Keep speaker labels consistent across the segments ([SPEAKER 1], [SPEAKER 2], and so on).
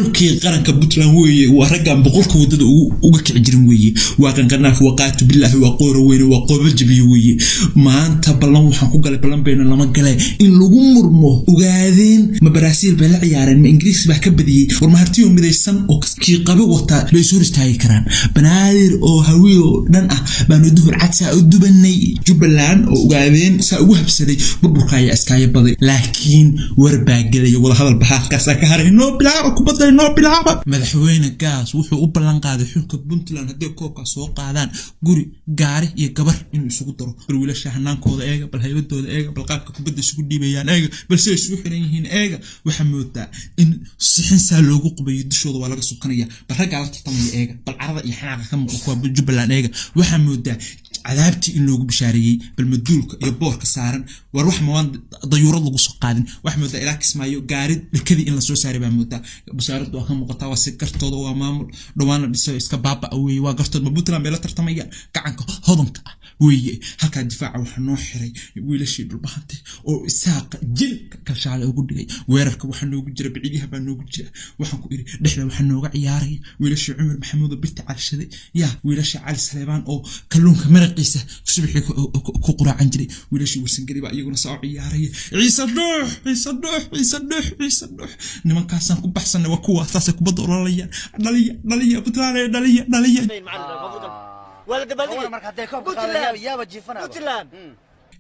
[SPEAKER 1] كي قرن كبتلان وي ورقم بقولك ودد وقك عجرين وي وقن قناك وقات بالله وقور وين وقوب جبي وي ما أنت بلان وحنقول قال بلان بين لما قال إن لقوم مرمو وقاعدين مبراسيل بلا عيارين ما إنجليز بحكبدي ورمهرتيهم بدي السن وكي قبل وقت ليسور استاي كران بنادر أو هويو دنا بندور عتسا ودبني جبلان وقاعدين سأوه بسدي ببركاي أسكاي بدي لكن ورباقلي والله هذا البحث كساك هاري نو بلا كبدي نو بلا مدحوينه gaas wuxuu u ballan qaaday xulka Puntland hadii koobka soo qaadaan guri gaari iyo gabar in isugu daro wiilasha hanaankooda eega bal haybadooda eega bal qaabka kubadda isugu dhiibayaan eega balse ay isugu xiran yihiin eega waxa moodaa in sixin saa loogu qubayo dushooda waa laga sukanaya bal rag ala tartamay eega bal carada iyo xanaaqa ka muuqda Jubbaland eega waxa moodaa cadaabtii in loogu bishaariyay bal maduulka iyo boorka saaran war wax ma waan dayuurad lagu soo qaadin wax moodaa ilaa kismaayo gaarid dhakadii in la soo saaray baa moodaa bashaaradu waa ka muuqataa waa si kartooda waa maamul dhawaana dhisay iska baaba weey waa gartood ma Puntland meel tartamaya gacanka hodanka ah weey halka difaaca waxa noo xiray wiilashii dhulbahante oo isaaq jilka ka shaale ugu dhigay weerarka waxa noogu jira biciidaha baa noogu jira waxaan ku iri dhexda waxa nooga ciyaaray wiilashii Umar Maxamuud Birta Calshaday wiilashii Cali Saleebaan oo kalluunka maraqiisa subaxii ku quraacan jiray wiilashii Warsangeli baa iyaguna soo ciyaaray Ciise Dhuux nimankaasan ku baxsan waa kuwa asaas ku bad ololaya dhaliya Puntland dhaliya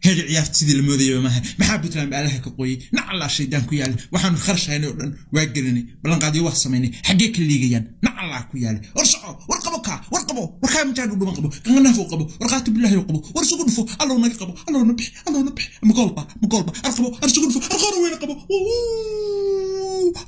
[SPEAKER 1] هذه عيارة سيدي المودية معها محب Puntland عليها كقوي نعلا شيدان كيال وحن خرش هنا ودن واجرني بلان قاعد يوصميني حقيقة اللي جيان نعلا كيال ورشعوا ورقبوا ورخام جانوا بمقبوا كنا فوق قبوا ورقات بالله يقبوا ورسقوا فوق الله نقبوا الله نبح مقلبة ارسقوا فوق ارخروا وين قبوا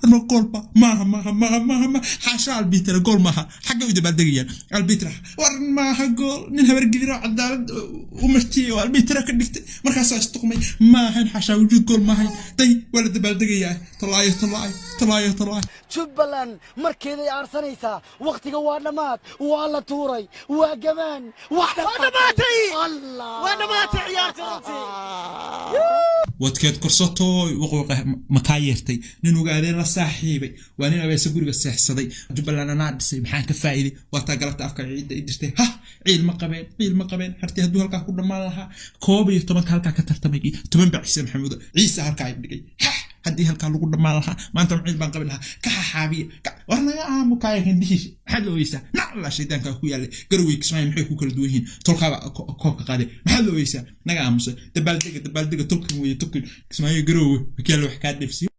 [SPEAKER 1] المقلبة ما حاشا البيتر قول معها حاجة ويدا بعدين البيتر ورن معها قول ننها برجلي عدال ومشتي والبيتر كنكت markaas astaqmay ma ahan xasha wujud gool ma ahan tay wala dabaldegaya talaay
[SPEAKER 2] Jubbaland markeeday aarsanaysa waqtiga waa dhamaad waa la tuuray waa gamaan waa dhamaatay ciyaarta
[SPEAKER 1] wadkeed korsato waqooqa makaayirtay nin ogaadeen la saaxiibay waa nin abeesa guriga seexsaday Jubbaland ana dhisay maxaan ka faa'iiday waa ta galabta afka ciida idistay ciil ma qabeen hartii haduu halka ku dhamaan lahaa koob iyo 10 halka ka tartamay 10 bacsi Maxamuud Ciise halka ay dhigay hadii halka lagu dhamaan lahaa maanta ciil baan qabin lahaa ka xaabiye warnaga aamu kaayeen dishish maxaa loo weysaa nacla shaydaanka ku yaalay garweey kismaayo maxay ku kala duwan yihiin tolkaaba koobka qaaday maxaa loo weysaa naga aamusa dabaaldega tolkan weeye kismaayo garweey wakiil wax ka dhifsi